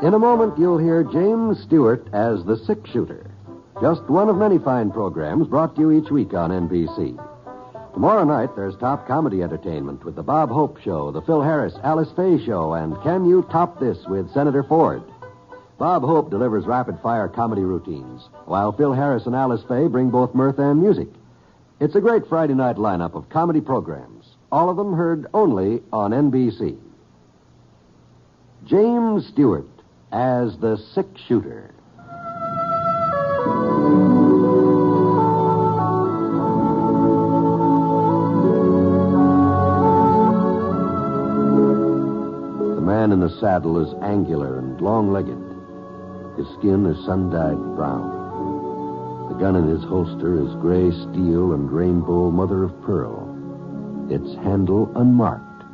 In a moment, you'll hear James Stewart as the six-shooter. Just one of many fine programs brought to you each week on NBC. Tomorrow night, there's top comedy entertainment with the Bob Hope Show, the Phil Harris, Alice Faye Show, and Can You Top This with Senator Ford. Bob Hope delivers rapid-fire comedy routines, while Phil Harris and Alice Faye bring both mirth and music. It's a great Friday night lineup of comedy programs, all of them heard only on NBC. James Stewart as the six-shooter. The man in the saddle is angular and long-legged. His skin is sun-dyed brown. The gun in his holster is gray steel and rainbow mother of pearl, its handle unmarked.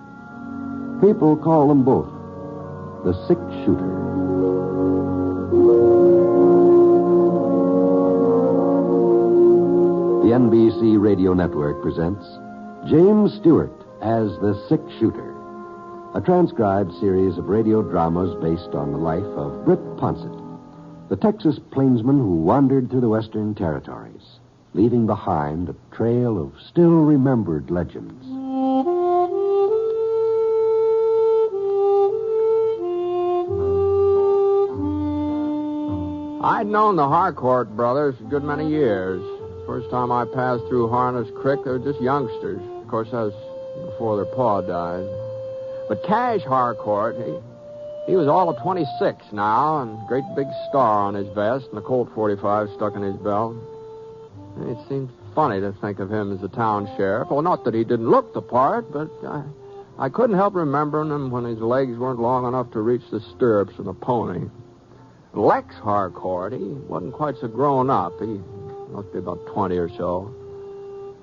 People call them both the six-shooter. The NBC Radio Network presents James Stewart as the six-shooter, a transcribed series of radio dramas based on the life of Britt Ponsett, the Texas plainsman who wandered through the Western Territories, leaving behind a trail of still-remembered legends. I'd known the Harcourt brothers a good many years. First time I passed through Harness Creek, they were just youngsters. Of course, that was before their pa died. But Cash Harcourt, he was all of 26 now, and a great big star on his vest and a Colt 45 stuck in his belt. And it seemed funny to think of him as the town sheriff. Well, not that he didn't look the part, but I couldn't help remembering him when his legs weren't long enough to reach the stirrups of the pony. Lex Harcourt, he wasn't quite so grown up. He must be about 20 or so.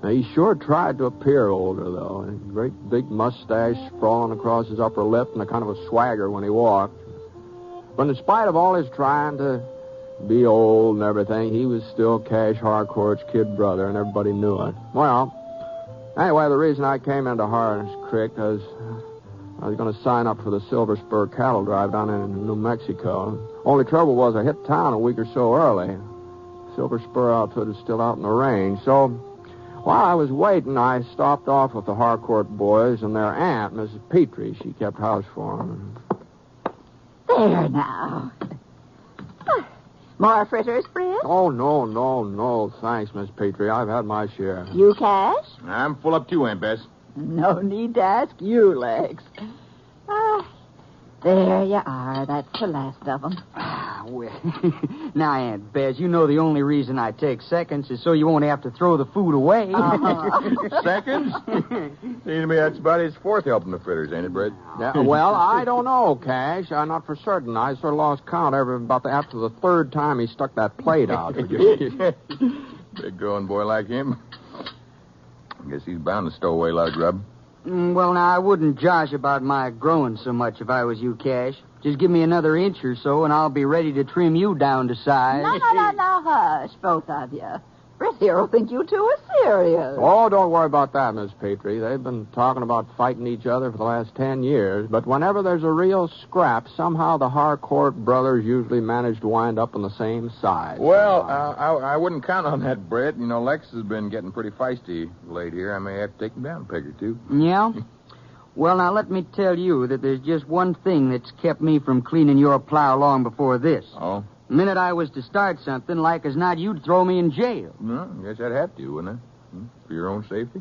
Now, he sure tried to appear older, though. A great big mustache sprawling across his upper lip and a kind of a swagger when he walked. But in spite of all his trying to be old and everything, he was still Cash Harcourt's kid brother, and everybody knew it. Well, anyway, the reason I came into Harness Creek was I was going to sign up for the Silver Spur cattle drive down in New Mexico. Only trouble was I hit town a week or so early. Silver Spur outfit was still out in the range. So while I was waiting, I stopped off with the Harcourt boys and their aunt, Mrs. Petrie. She kept house for them. There now. More fritters, Britt? Oh, no. Thanks, Miss Petrie. I've had my share. You, Cash? I'm full up too, Aunt Bess. No need to ask you, Lex. There you are. That's the last of them. Well, now, Aunt Bess, you know the only reason I take seconds is so you won't have to throw the food away. Seconds? Seems to me that's about his fourth helping the fritters, ain't it, Brett? Yeah, well, I don't know, Cash. I'm not for certain. I sort of lost count after the third time he stuck that plate out. Big growing boy like him. I guess he's bound to stow away a lot of grub. Well, now, I wouldn't josh about my growing so much if I was you, Cash. Just give me another inch or so, and I'll be ready to trim you down to size. No, hush, both of you. Britt here will think you two are serious. Oh, don't worry about that, Miss Petrie. They've been talking about fighting each other for the last 10 years, but whenever there's a real scrap, somehow the Harcourt brothers usually manage to wind up on the same side. Well, I wouldn't count on that, Brett. You know, Lex has been getting pretty feisty late here. I may have to take him down a peg or two. Yeah? Well, now, let me tell you that there's just one thing that's kept me from cleaning your plow long before this. Oh? The minute I was to start something, like as not, you'd throw me in jail. No, I guess I'd have to, wouldn't I? For your own safety.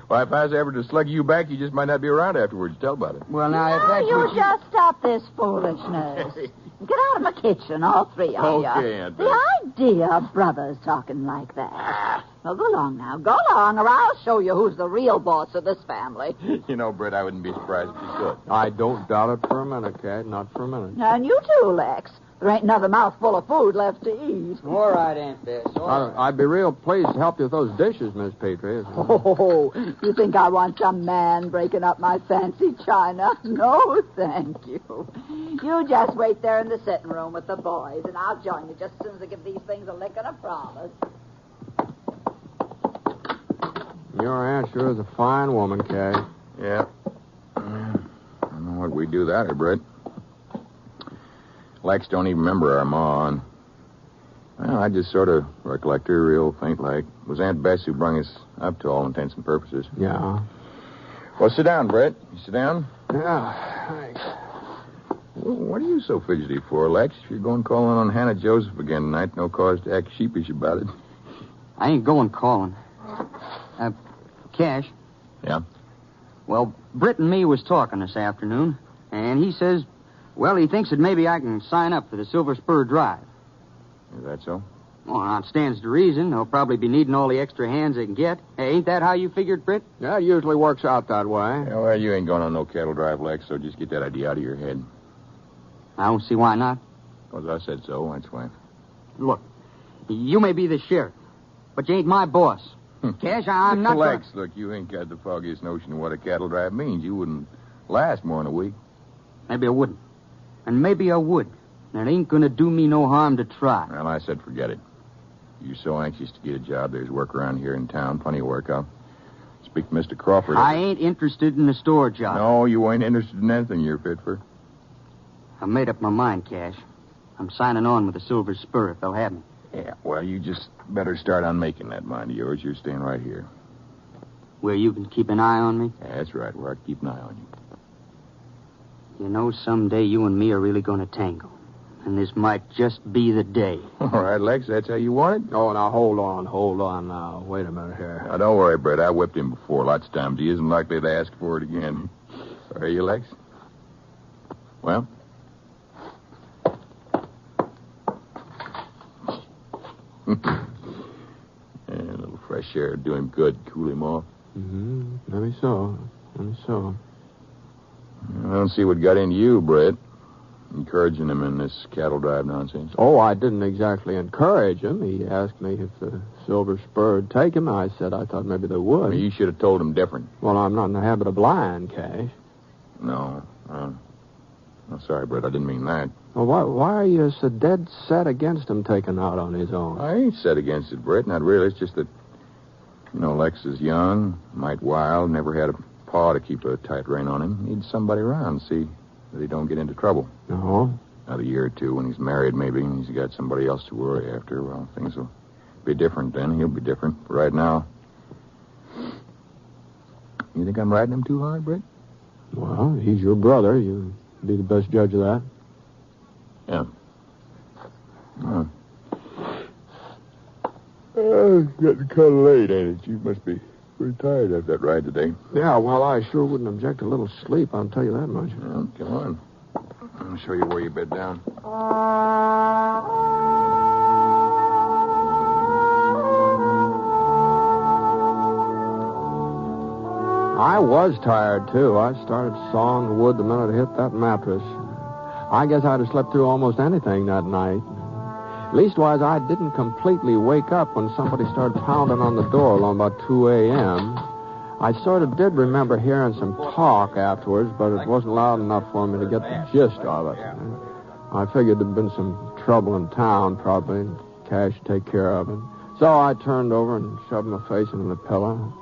Well, if I was ever to slug you back, you just might not be around afterwards. Tell about it. Well, now, if that's you what just stop this foolishness. Get out of my kitchen, all three of you. Okay, Aunt Bess. The idea of brothers talking like that. Well, go along now. Go along, or I'll show you who's the real boss of this family. You know, Brett, I wouldn't be surprised if you could. I don't doubt it for a minute, Cat. Not for a minute. And you too, Lex. There ain't another mouthful of food left to eat. All right, Aunt Bess. All right. I'd be real pleased to help you with those dishes, Miss Petrie. Oh, you think I want some man breaking up my fancy china? No, thank you. You just wait there in the sitting room with the boys, and I'll join you just as soon as I give these things a lick and a promise. Your aunt sure is a fine woman, Kay. Yeah. I don't know what we'd do without her, Brett. Lex don't even remember our Ma. And, well, I just sort of recollect her real faint-like. It was Aunt Bess who brung us up to all intents and purposes. Yeah. Well, sit down, Brett. You sit down. Yeah, thanks. Well, what are you so fidgety for, Lex? If you're going calling on Hannah Joseph again tonight, no cause to act sheepish about it. I ain't going calling. Cash. Yeah? Well, Britt and me was talking this afternoon, and he says, well, he thinks that maybe I can sign up for the Silver Spur Drive. Is that so? Well, now it stands to reason. They'll probably be needing all the extra hands they can get. Hey, ain't that how you figured, Britt? Yeah, it usually works out that way. Yeah, well, you ain't going on no cattle drive, Lex, so just get that idea out of your head. I don't see why not. Because I said so, that's why. Look, you may be the sheriff, but you ain't my boss. Cash, I'm not Lex, look, you ain't got the foggiest notion of what a cattle drive means. You wouldn't last more than a week. Maybe I wouldn't. And maybe I would. And it ain't gonna do me no harm to try. Well, I said forget it. You're so anxious to get a job. There's work around here in town. Plenty of work. I'll speak to Mr. Crawford. I ain't interested in a store job. No, you ain't interested in anything you're fit for. I've made up my mind, Cash. I'm signing on with the Silver Spur if they'll have me. Yeah, well, you just better start on making that mind of yours. You're staying right here. Where you can keep an eye on me? Yeah, that's right. Where I can keep an eye on you. You know, someday you and me are really going to tangle. And this might just be the day. All right, Lex, that's how you want it? Oh, now, hold on now. Wait a minute here. Now, don't worry, Brett. I whipped him before lots of times. He isn't likely to ask for it again. Are you, Lex? Well? Yeah, a little fresh air would do him good, cool him off. Mm-hmm. Maybe so. I don't see what got into you, Brett. Encouraging him in this cattle drive nonsense. Oh, I didn't exactly encourage him. He asked me if the Silver Spur would take him. I said I thought maybe they would. Well, you should have told him different. Well, I'm not in the habit of lying, Cash. No. I'm sorry, Brett. I didn't mean that. Well, why are you so dead set against him taking out on his own? I ain't set against it, Brett. Not really. It's just that, Lex is young, might wild, never had a pa to keep a tight rein on him. Needs somebody around to see that he don't get into trouble. No? Another year or two when he's married, maybe, and he's got somebody else to worry after. Well, things will be different then. He'll be different. But right now... You think I'm riding him too hard, Brett? Well, he's your brother. You'd be the best judge of that. Yeah. Oh. It's getting kind of late, ain't it? You must be pretty tired after that ride today. Yeah, well, I sure wouldn't object to a little sleep, I'll tell you that much. Well, come on. I'll show you where you bed down. I was tired, too. I started sawing the wood the minute I hit that mattress. I guess I'd have slept through almost anything that night. Leastwise, I didn't completely wake up when somebody started pounding on the door along about 2 a.m. I sort of did remember hearing some talk afterwards, but it wasn't loud enough for me to get the gist of it. I figured there'd been some trouble in town, probably, and Cash would take care of it. So I turned over and shoved my face into the pillow.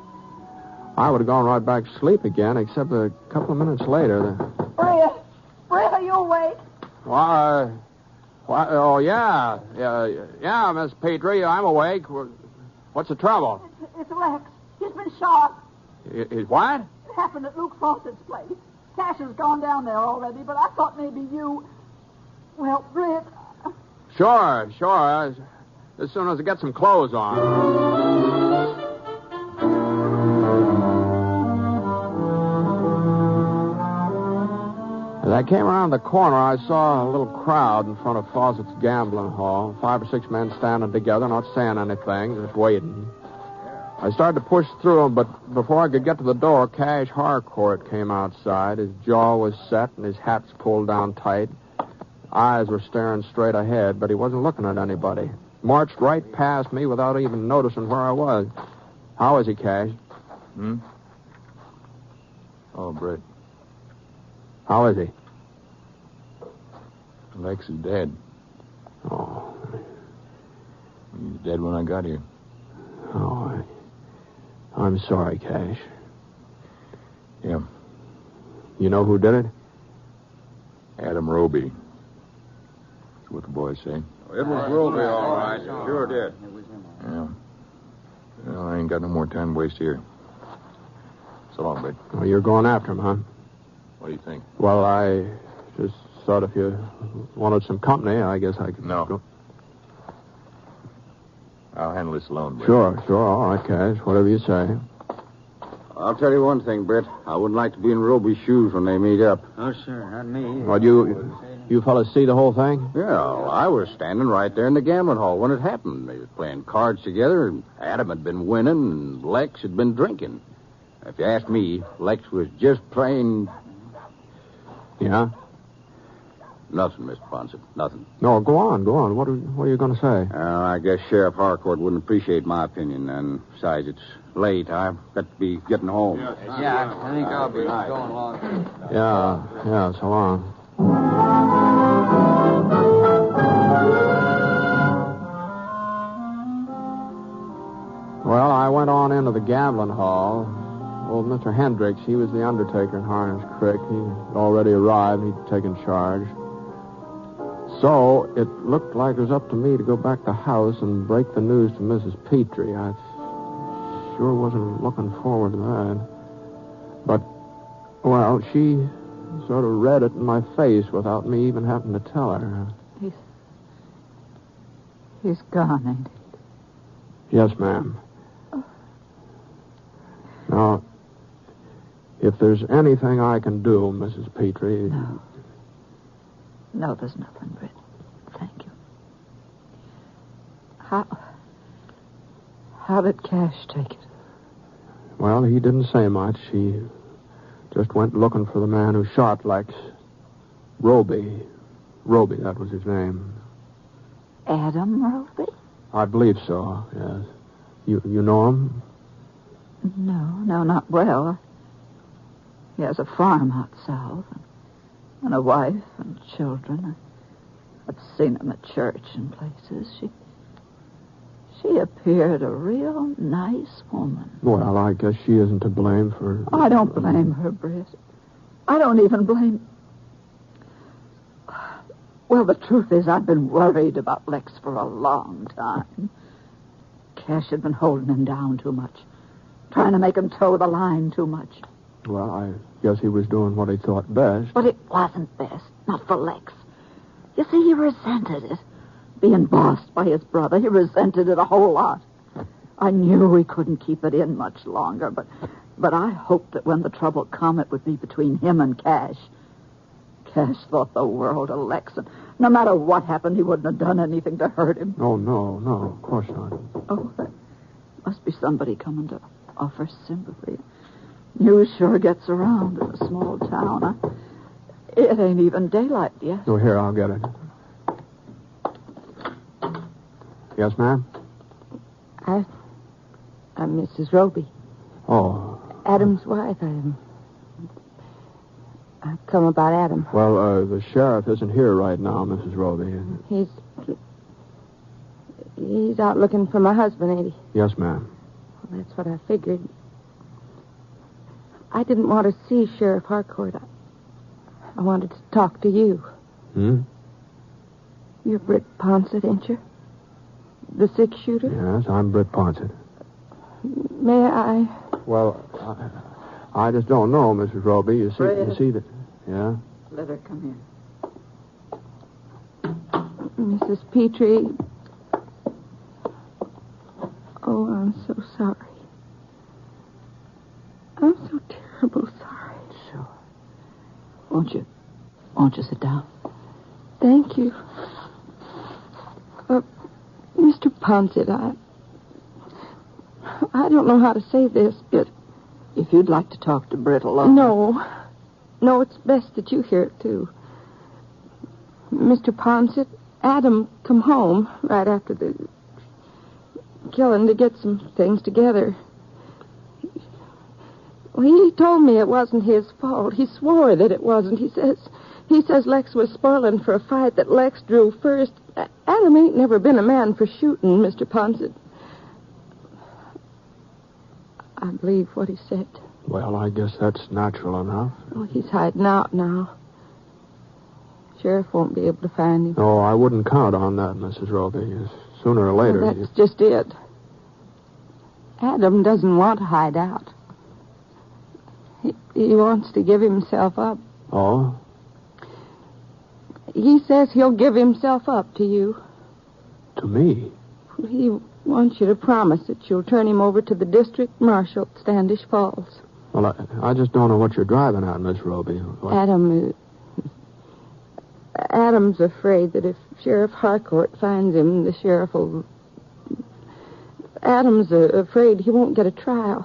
I would have gone right back to sleep again, except a couple of minutes later... Bria, are you awake? Why, oh, yeah, Miss Petrie, I'm awake. What's the trouble? It's Lex. He's been shot. Is what? It happened at Luke Fawcett's place. Cash has gone down there already, but I thought maybe you... Well, Britt... Sure. As soon as I get some clothes on. As I came around the corner, I saw a little crowd in front of Fawcett's gambling hall. 5 or 6 men standing together, not saying anything, just waiting. I started to push through them, but before I could get to the door, Cash Harcourt came outside. His jaw was set and his hat's pulled down tight. Eyes were staring straight ahead, but he wasn't looking at anybody. Marched right past me without even noticing where I was. How is he, Cash? Oh, Brett. How is he? Lex is dead. Oh. He was dead when I got here. Oh, I'm sorry, Cash. Yeah. You know who did it? Adam Roby. what the boys say. It was Roby, all right. Sure did. Yeah. Well, I ain't got no more time to waste here. So long, Bud. Well, you're going after him, huh? What do you think? Well, I just thought if you wanted some company, I guess I could No. go. I'll handle this alone, Bud. Sure. All right, Cash. Whatever you say. I'll tell you one thing, Britt. I wouldn't like to be in Roby's shoes when they meet up. Oh, sure, not me. Well, you fellas see the whole thing? Yeah, well, I was standing right there in the gambling hall when it happened. They was playing cards together, and Adam had been winning, and Lex had been drinking. If you ask me, Lex was just plain... Yeah? Nothing, Mr. Ponset. Nothing. No, go on. What are you going to say? I guess Sheriff Harcourt wouldn't appreciate my opinion, and besides, it's late. I've got to be getting home. Yeah, I think I'll be going along. Yeah, so long. Well, I went on into the gambling hall. Old Mr. Hendricks, he was the undertaker in Harness Creek. He'd already arrived. He'd taken charge. So it looked like it was up to me to go back to the house and break the news to Mrs. Petrie. I sure wasn't looking forward to that. But, well, she sort of read it in my face without me even having to tell her. He's gone, ain't he? Yes, ma'am. Now, if there's anything I can do, Mrs. Petrie... No, there's nothing, Britt. Thank you. How did Cash take it? Well, he didn't say much. He just went looking for the man who shot Lex. Roby, that was his name. Adam Roby? I believe so, yes. You know him? No, not well. He has a farm out south, and a wife and children. I've seen him at church and places. She appeared a real nice woman. Well, I guess she isn't to blame for... I don't blame her, Britt. I don't even blame... Well, the truth is, I've been worried about Lex for a long time. Cash had been holding him down too much, trying to make him toe the line too much. Well, I guess he was doing what he thought best. But it wasn't best, not for Lex. You see, he resented it. Being bossed by his brother, he resented it a whole lot. I knew he couldn't keep it in much longer, but I hoped that when the trouble come, it would be between him and Cash. Cash thought the world of Lex, and no matter what happened, he wouldn't have done anything to hurt him. Oh, no, of course not. Oh, there must be somebody coming to offer sympathy. News sure gets around in a small town. It ain't even daylight yet. Oh, here, I'll get it. Yes, ma'am? I'm Mrs. Roby. Oh. Adam's wife. I've come about Adam. Well, the sheriff isn't here right now, Mrs. Roby. He's out looking for my husband, ain't he? Yes, ma'am. Well, that's what I figured. I didn't want to see Sheriff Harcourt. I wanted to talk to you. You're Britt Ponset, ain't you? The six-shooter? Yes, I'm Britt Ponset. May I? Well, I just don't know, Mrs. Roby. You see that... Yeah? Let her come here. Mrs. Petrie. Oh, I'm so sorry. I'm so terrible sorry. Sure. Won't you sit down? Thank you. Mr. Ponset, I don't know how to say this, but... If you'd like to talk to Britt alone... No, it's best that you hear it, too. Mr. Ponset, Adam come home right after the killing to get some things together. Well, he told me it wasn't his fault. He swore that it wasn't. He says Lex was spoiling for a fight that Lex drew first. Adam ain't never been a man for shooting, Mr. Ponset. I believe what he said. Well, I guess that's natural enough. Oh, he's hiding out now. Sheriff won't be able to find him. Oh, I wouldn't count on that, Mrs. Roby. Sooner or later... Well, that's just it. Adam doesn't want to hide out. He wants to give himself up. Oh? He says he'll give himself up to you. To me? He wants you to promise that you'll turn him over to the district marshal at Standish Falls. Well, I just don't know what you're driving at, Miss Roby. Adam's afraid that if Sheriff Harcourt finds him, the sheriff will... Adam's afraid he won't get a trial.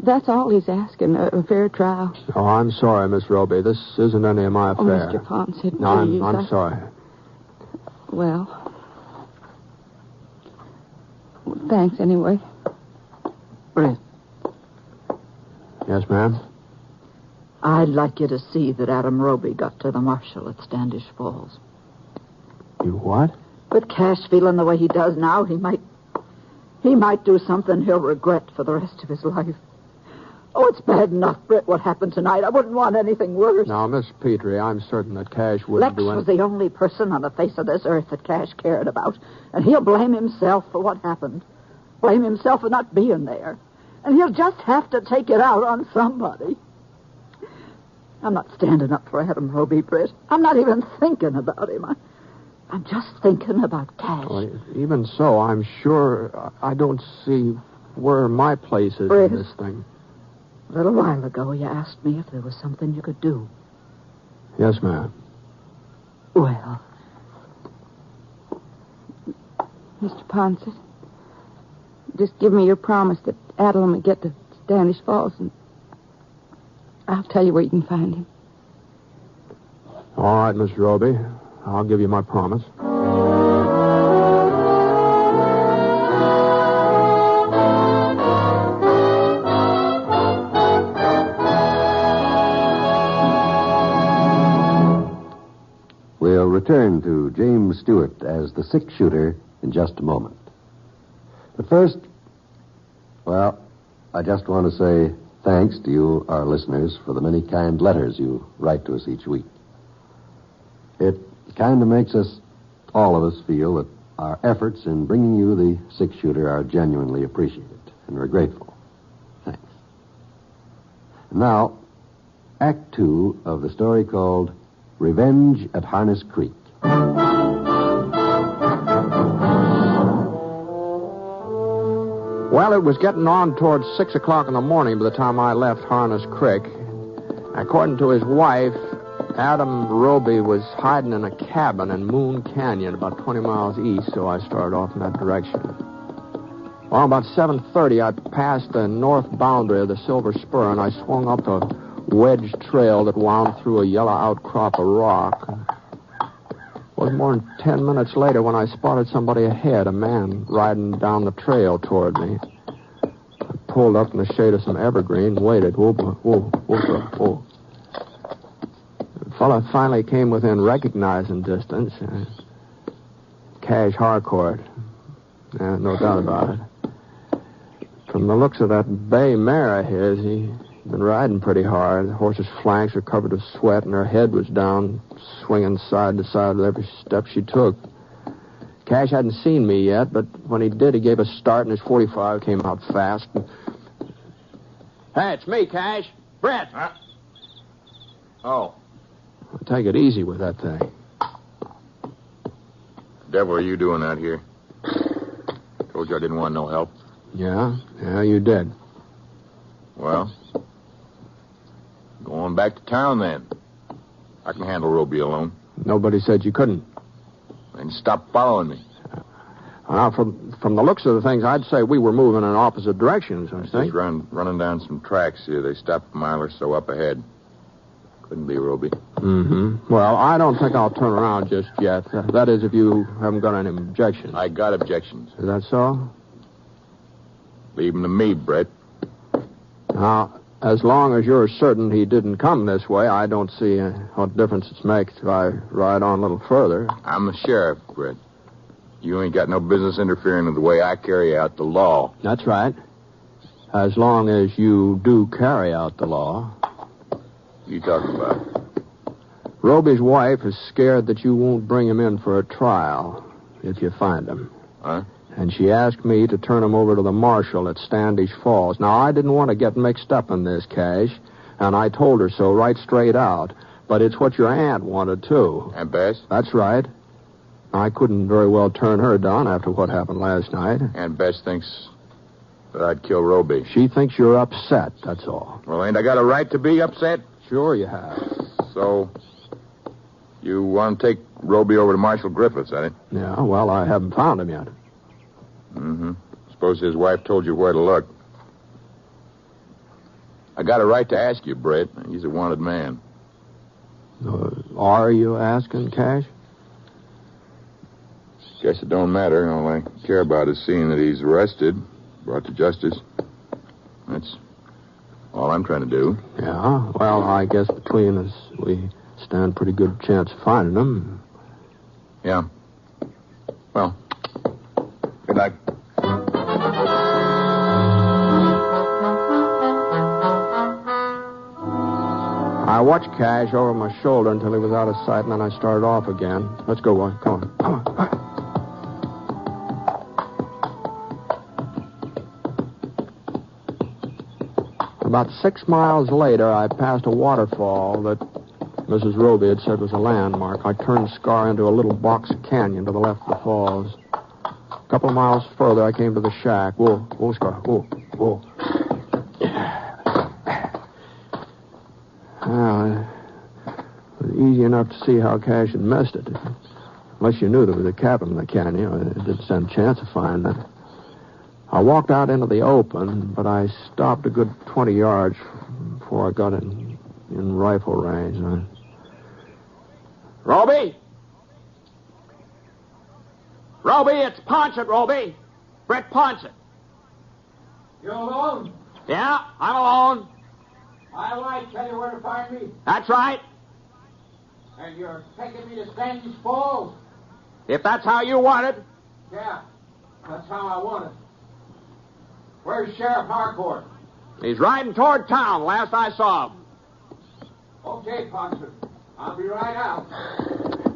That's all he's asking, a fair trial. Oh, I'm sorry, Miss Roby. This isn't any of my affair. Oh, Mr. Ponset, no, please. I'm sorry. Well, thanks anyway. Brett, Yes, ma'am? I'd like you to see that Adam Roby got to the marshal at Standish Falls. You what? With Cash feeling the way he does now, he might do something he'll regret for the rest of his life. Oh, it's bad enough, Britt, what happened tonight. I wouldn't want anything worse. Now, Miss Petrie, I'm certain that Cash wouldn't Lex do anything. was the only person on the face of this earth that Cash cared about. And he'll blame himself for what happened. Blame himself for not being there. And he'll just have to take it out on somebody. I'm not standing up for Adam Roby, Britt. I'm not even thinking about him. I'm just thinking about Cash. Well, even so, I'm sure I don't see where my place is Britt, in this thing. A little while ago, you asked me if there was something you could do. Yes, ma'am. Well, Mr. Ponset, just give me your promise that Adam will get to Standish Falls, and I'll tell you where you can find him. All right, Miss Roby. I'll give you my promise. We'll return to James Stewart as the six-shooter in just a moment. But first, well, I just want to say thanks to you, our listeners, for the many kind letters you write to us each week. It kind of makes us, all of us, feel that our efforts in bringing you the six-shooter are genuinely appreciated, and we're grateful. Thanks. And now, Act 2 of the story called Revenge at Harness Creek. Well, it was getting on towards 6 o'clock in the morning by the time I left Harness Creek. According to his wife, Adam Roby was hiding in a cabin in Moon Canyon about 20 miles east, so I started off in that direction. Well, about 7:30, I passed the north boundary of the Silver Spur, and I swung up a wedge trail that wound through a yellow outcrop of rock. It wasn't more than 10 minutes later when I spotted somebody ahead, a man riding down the trail toward me. I pulled up in the shade of some evergreen and waited. Whoa. The fellow finally came within recognizing distance. Cash Harcourt. Yeah, no doubt about it. From the looks of that bay mare of his, he'd been riding pretty hard. The horse's flanks were covered with sweat, and her head was down, swinging side to side with every step she took. Cash hadn't seen me yet, but when he did, he gave a start, and his .45 came out fast. Hey, it's me, Cash. Brett. Oh. Take it easy with that thing. Devil are you doing out here? Told you I didn't want no help. Yeah, you did. Well, go on back to town then. I can handle Roby alone. Nobody said you couldn't. And stop following me. Now, from the looks of the things, I'd say we were moving in opposite directions, I think. Just running down some tracks here. They stopped a mile or so up ahead. Couldn't be Roby. Mm-hmm. Well, I don't think I'll turn around just yet. That is, if you haven't got any objections. I got objections. Is that so? Leave them to me, Brett. Now, as long as you're certain he didn't come this way, I don't see what difference it makes if I ride on a little further. I'm the sheriff, Brett. You ain't got no business interfering with the way I carry out the law. That's right. As long as you do carry out the law. You talking about? Roby's wife is scared that you won't bring him in for a trial if you find him. Huh? And she asked me to turn him over to the marshal at Standish Falls. Now, I didn't want to get mixed up in this, Cash, and I told her so right straight out. But it's what your aunt wanted, too. Aunt Bess? That's right. I couldn't very well turn her down after what happened last night. Aunt Bess thinks that I'd kill Roby. She thinks you're upset, that's all. Well, ain't I got a right to be upset? Sure you have. So, you want to take Roby over to Marshal Griffiths, ain't it? Yeah, well, I haven't found him yet. Mm-hmm. Suppose his wife told you where to look. I got a right to ask you, Britt. He's a wanted man. Are you asking, Cash? Guess it don't matter. All I care about is seeing that he's arrested, brought to justice. That's all I'm trying to do. Yeah, well, I guess between us, we stand a pretty good chance of finding him. Yeah. Well, good night. I watched Cash over my shoulder until he was out of sight, and then I started off again. Let's go, boy. Come on. Come on. About 6 miles later, I passed a waterfall that Mrs. Roby had said was a landmark. I turned Scar into a little box canyon to the left of the falls. A couple of miles further, I came to the shack. Whoa, Scar. Whoa. Well, it was easy enough to see how Cash had missed it. Unless you knew there was a cabin in the canyon, it didn't stand a chance of finding it. I walked out into the open, but I stopped a good 20 yards before I got in rifle range. Roby! Roby, it's Ponset, Roby. Brett Ponset. You alone? Yeah, I'm alone. My wife tell you where to find me? That's right. And you're taking me to Standish Falls? If that's how you want it. Yeah, that's how I want it. Where's Sheriff Harcourt? He's riding toward town, last I saw him. Okay, Ponset. I'll be right out.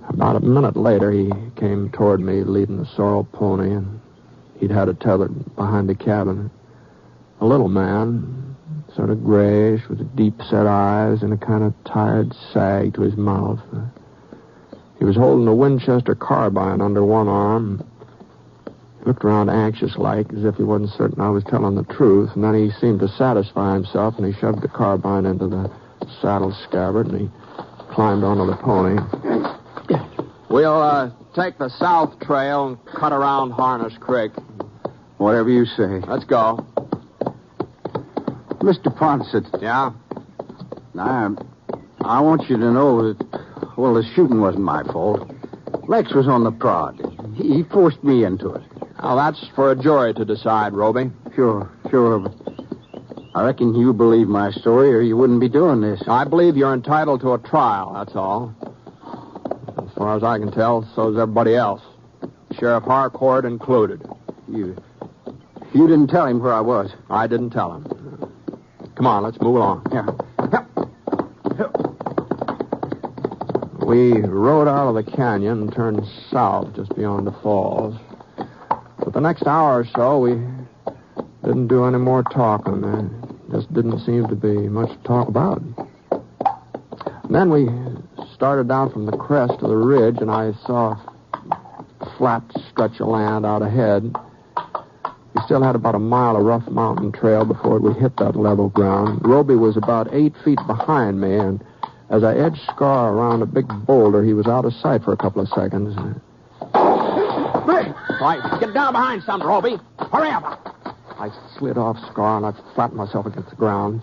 About a minute later, he came toward me leading the sorrel pony, and he'd had it tethered behind the cabin. A little man, sort of grayish, with deep-set eyes and a kind of tired sag to his mouth. He was holding a Winchester carbine under one arm. He looked around anxious-like, as if he wasn't certain I was telling the truth, and then he seemed to satisfy himself, and he shoved the carbine into the saddle scabbard, and he climbed onto the pony. We'll take the south trail and cut around Harness Creek. Whatever you say. Let's go. Mr. Ponset. Yeah? I want you to know that, well, the shooting wasn't my fault. Lex was on the prod. He forced me into it. Now, that's for a jury to decide, Roby. Sure. But I reckon you believe my story or you wouldn't be doing this. I believe you're entitled to a trial, that's all. As far as I can tell, so is everybody else. Sheriff Harcourt included. You didn't tell him where I was. I didn't tell him. Come on, let's move along. Yeah. We rode out of the canyon and turned south just beyond the falls. For the next hour or so, we didn't do any more talking. There just didn't seem to be much to talk about. And then we started down from the crest of the ridge, and I saw a flat stretch of land out ahead. We still had about a mile of rough mountain trail before we hit that level ground. Roby was about 8 feet behind me, and as I edged Scar around a big boulder, he was out of sight for a couple of seconds. Right, get down behind something, Roby. Hurry up. I slid off Scar, and I flattened myself against the ground.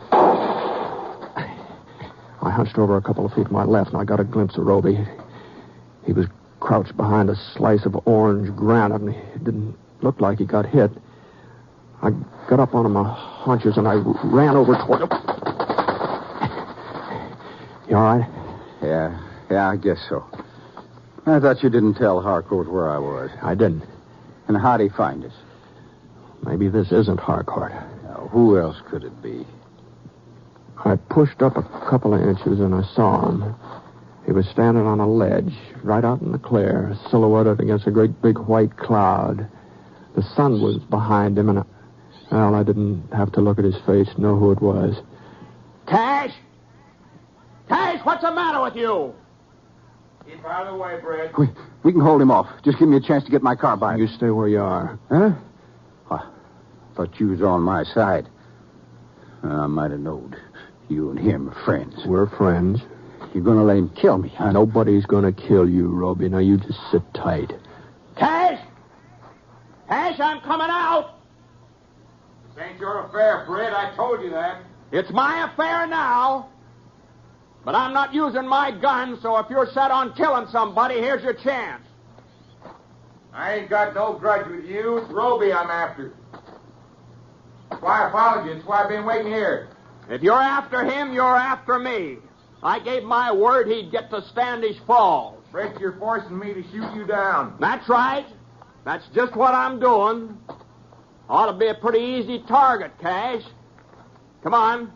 I hunched over a couple of feet to my left, and I got a glimpse of Roby. He was crouched behind a slice of orange granite, and it didn't look like he got hit. I got up on my haunches, and I ran over toward him. You all right? Yeah, I guess so. I thought you didn't tell Harcourt where I was. I didn't. And how'd he find us? Maybe this isn't Harcourt. Now, who else could it be? I pushed up a couple of inches, and I saw him. He was standing on a ledge, right out in the clear, silhouetted against a great big white cloud. The sun was behind him, and I didn't have to look at his face to know who it was. Cash! Cash, what's the matter with you? Keep out of the way, Brett. We can hold him off. Just give me a chance to get my car by. You stay where you are. Huh? I thought you was on my side. I might have known. You and him are friends. We're friends. You're going to let him kill me, huh? Nobody's going to kill you, Roby. Now, you just sit tight. Cash! Cash, I'm coming out! This ain't your affair, Fred. I told you that. It's my affair now. But I'm not using my gun, so if you're set on killing somebody, here's your chance. I ain't got no grudge with you. It's Roby I'm after. That's why I followed you. That's why I've been waiting here. If you're after him, you're after me. I gave my word he'd get to Standish Falls. Fred, you're forcing me to shoot you down. That's right. That's just what I'm doing. Ought to be a pretty easy target, Cash. Come on.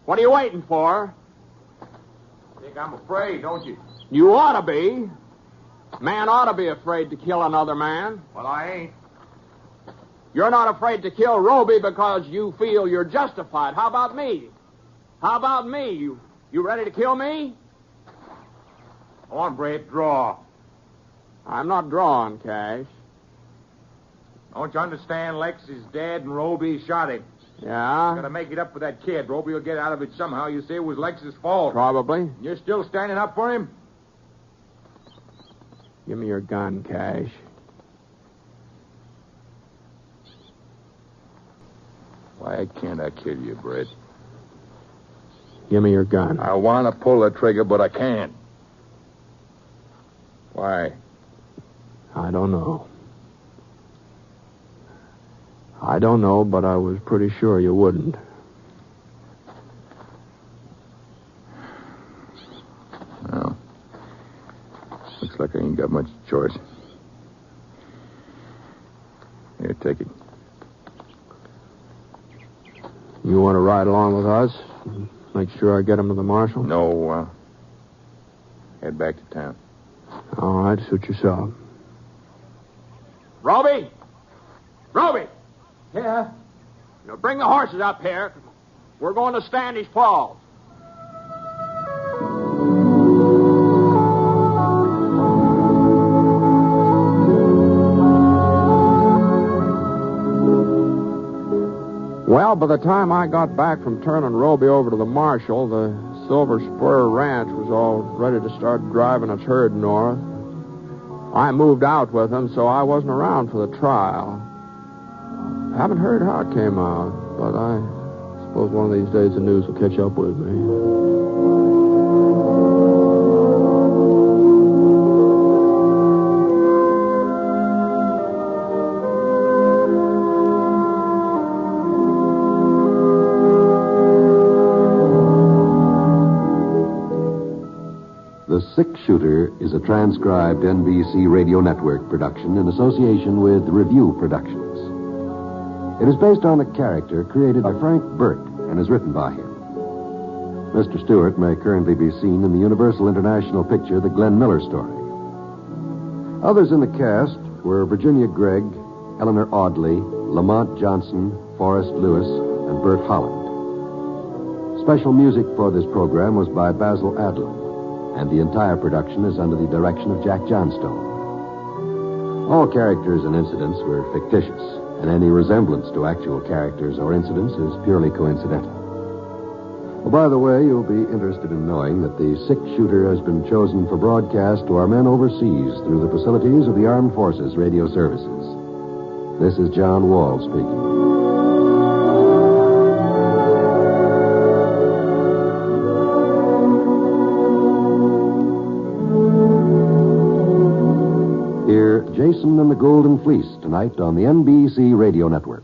What are you waiting for? Think I'm afraid, don't you? You ought to be. Man ought to be afraid to kill another man. Well, I ain't. You're not afraid to kill Roby because you feel you're justified. How about me? How about me? You ready to kill me? Come on, Brett, draw. I'm not drawing, Cash. Don't you understand? Lex is dead and Roby shot him. Yeah? Gotta make it up for that kid. Roby will get out of it somehow. You say it was Lex's fault. Probably. You're still standing up for him? Give me your gun, Cash. Why can't I kill you, Brett? Give me your gun. I want to pull the trigger, but I can't. Why? I don't know. I don't know, but I was pretty sure you wouldn't. Well, looks like I ain't got much choice. Here, take it. You want to ride along with us? Make sure I get him to the marshal? No, head back to town. All right, suit yourself. Roby! Roby! Yeah? Now bring the horses up here. We're going to Standish Falls. Well, by the time I got back from turning Roby over to the marshal, the Silver Spur Ranch was all ready to start driving its herd north. I moved out with him, so I wasn't around for the trial. Haven't heard how it came out, but I suppose one of these days the news will catch up with me. The Six-Shooter is a transcribed NBC Radio Network production in association with Review Productions. It is based on a character created by Frank Burt and is written by him. Mr. Stewart may currently be seen in the Universal International picture The Glenn Miller Story. Others in the cast were Virginia Gregg, Eleanor Audley, Lamont Johnson, Forrest Lewis, and Bert Holland. Special music for this program was by Basil Adlam, and the entire production is under the direction of Jack Johnstone. All characters and incidents were fictitious, and any resemblance to actual characters or incidents is purely coincidental. Oh, by the way, you'll be interested in knowing that the Six-Shooter has been chosen for broadcast to our men overseas through the facilities of the Armed Forces Radio Services. This is John Wall speaking. Jason and the Golden Fleece tonight on the NBC Radio Network.